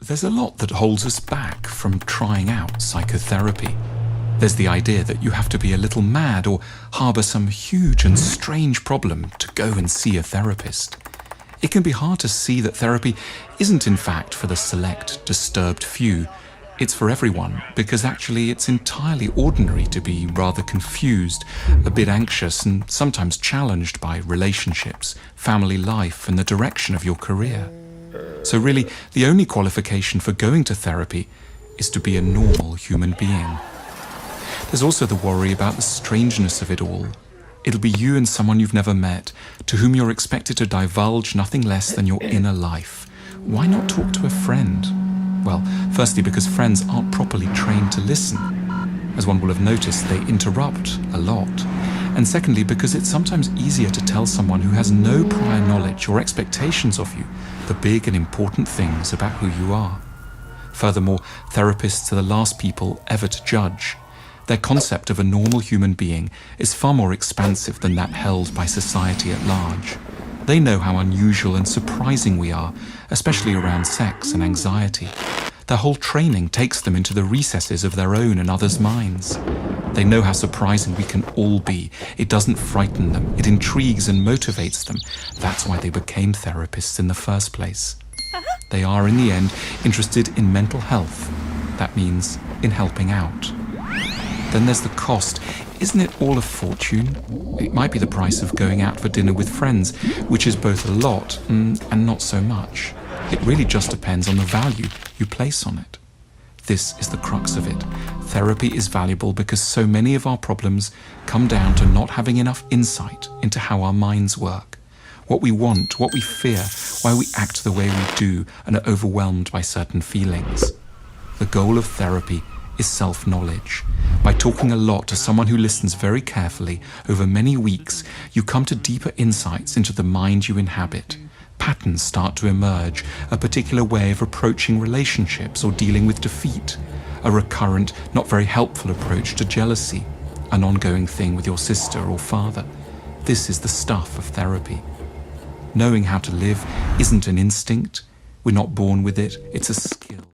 There's a lot that holds us back from trying out psychotherapy. There's the idea that you have to be a little mad or harbour some huge and strange problem to go and see a therapist. It can be hard to see that therapy isn't in fact for the select, disturbed few. It's for everyone, because actually it's entirely ordinary to be rather confused, a bit anxious, and sometimes challenged by relationships, family life, and the direction of your career. So really, the only qualification for going to therapy is to be a normal human being. There's also the worry about the strangeness of it all. It'll be you and someone you've never met, to whom you're expected to divulge nothing less than your inner life. Why not talk to a friend? Well, firstly because friends aren't properly trained to listen. As one will have noticed, they interrupt a lot. And secondly, because it's sometimes easier to tell someone who has no prior knowledge or expectations of you the big and important things about who you are. Furthermore, therapists are the last people ever to judge. Their concept of a normal human being is far more expansive than that held by society at large. They know how unusual and surprising we are, especially around sex and anxiety. Their whole training takes them into the recesses of their own and others' minds. They know how surprising we can all be. It doesn't frighten them. It intrigues and motivates them. That's why they became therapists in the first place. They are, in the end, interested in mental health. That means in helping out. Then there's the cost. Isn't it all a fortune? It might be the price of going out for dinner with friends, which is both a lot and not so much. It really just depends on the value you place on it. This is the crux of it. Therapy is valuable because so many of our problems come down to not having enough insight into how our minds work, what we want, what we fear, why we act the way we do and are overwhelmed by certain feelings. The goal of therapy is self-knowledge. By talking a lot to someone who listens very carefully over many weeks, you come to deeper insights into the mind you inhabit. Patterns start to emerge, a particular way of approaching relationships or dealing with defeat, a recurrent, not very helpful approach to jealousy, an ongoing thing with your sister or father. This is the stuff of therapy. Knowing how to live isn't an instinct. We're not born with it. It's a skill.